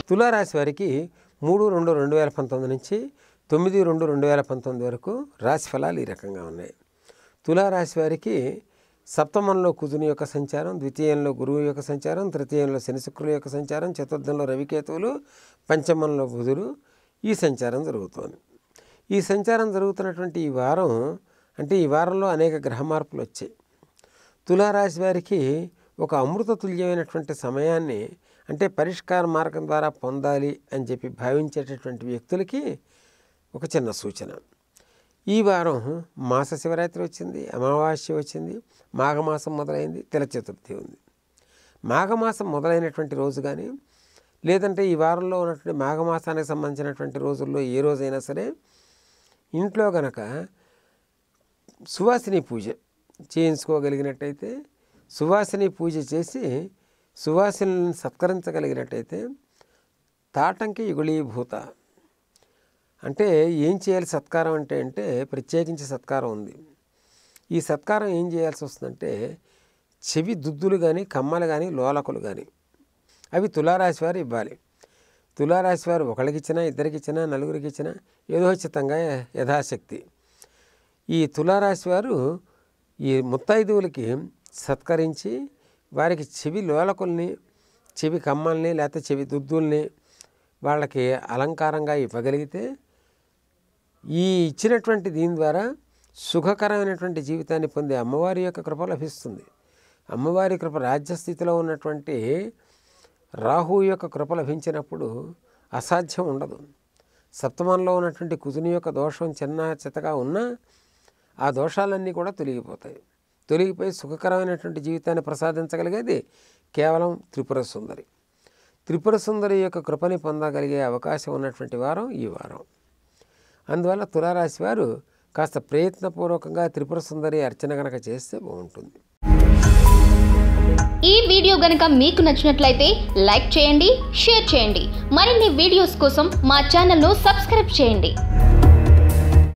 తులారాశి వారికి 3/2/2019 నుంచి 9/2/2019 వరకు రాశి ఫలాలు ఈ రకంగా ఉన్నాయి. తులారాశి వారికి సప్తమంలో కుజుని యొక్క సంచారం, ద్వితీయంలో గురువు యొక్క సంచారం, తృతీయంలో శని శుక్రుల యొక్క సంచారం, చతుర్థంలో రవికేతువులు, పంచమంలో బుధుడు ఈ సంచారం జరుగుతోంది. ఈ సంచారం జరుగుతున్నటువంటి ఈ వారం అంటే ఈ వారంలో అనేక గ్రహ మార్పులు వచ్చాయి. తులారాశి వారికి ఒక అమృత తుల్యమైనటువంటి సమయాన్ని అంటే పరిష్కార మార్గం ద్వారా పొందాలి అని చెప్పి భావించేటటువంటి వ్యక్తులకి ఒక చిన్న సూచన. ఈ వారం మాస శివరాత్రి వచ్చింది, అమావాస్య వచ్చింది, మాఘమాసం మొదలైంది, తిల చతుర్థి ఉంది. మాఘమాసం మొదలైనటువంటి రోజు కానీ లేదంటే ఈ వారంలో ఉన్నటువంటి మాఘమాసానికి సంబంధించినటువంటి రోజుల్లో ఏ రోజైనా సరే ఇంట్లో గనక సువాసిని పూజ చేయించుకోగలిగినట్టయితే, సువాసిని పూజ చేసి సువాసిని సత్కరించగలిగినట్టయితే తాటంకి యుగళీభూత అంటే ఏం చేయాలి సత్కారం అంటే ప్రత్యేకించి సత్కారం ఉంది. ఈ సత్కారం ఏం చేయాల్సి వస్తుందంటే చెవి దుద్దులు కానీ కమ్మలు కానీ లోలకులు కానీ అవి తులారాశి వారు ఇవ్వాలి. తులారాశి వారు ఒకరికి ఇచ్చినా, ఇద్దరికి ఇచ్చినా, నలుగురికి ఇచ్చినా యథోచితంగా యథాశక్తి. ఈ తులారాశి వారు ఈ ముత్తైదువులకి సత్కరించి వారికి చెవి లోలకుల్ని, చెవి కమ్మల్ని లేకపోతే చెవి దుద్దుల్ని వాళ్ళకి అలంకారంగా ఇవ్వగలిగితే ఈ ఇచ్చినటువంటి దీని ద్వారా సుఖకరమైనటువంటి జీవితాన్ని పొందే అమ్మవారి యొక్క కృప లభిస్తుంది. అమ్మవారి కృప రాజ్యస్థితిలో ఉన్నటువంటి రాహు యొక్క కృప లభించినప్పుడు అసాధ్యం ఉండదు. సప్తమంలో ఉన్నటువంటి కుజుని యొక్క దోషం చిన్న చితగా ఉన్నా ఆ దోషాలన్నీ కూడా తొలగిపోయి సుఖకరమైనటువంటి జీవితాన్ని ప్రసాదించగలిగేది కేవలం త్రిపుర సుందరి. త్రిపుర సుందరి యొక్క కృపని పొందగలిగే అవకాశం ఉన్నటువంటి వారం ఈ వారం. అందువల్ల తులారాశి వారు కాస్త ప్రయత్నపూర్వకంగా త్రిపుర సుందరి అర్చన గనక చేస్తే బాగుంటుంది. ఈ వీడియో గనక మీకు నచ్చినట్లయితే లైక్ చేయండి, షేర్ చేయండి. మరిన్ని వీడియోస్ కోసం మా ఛానల్ను సబ్స్క్రైబ్ చేయండి.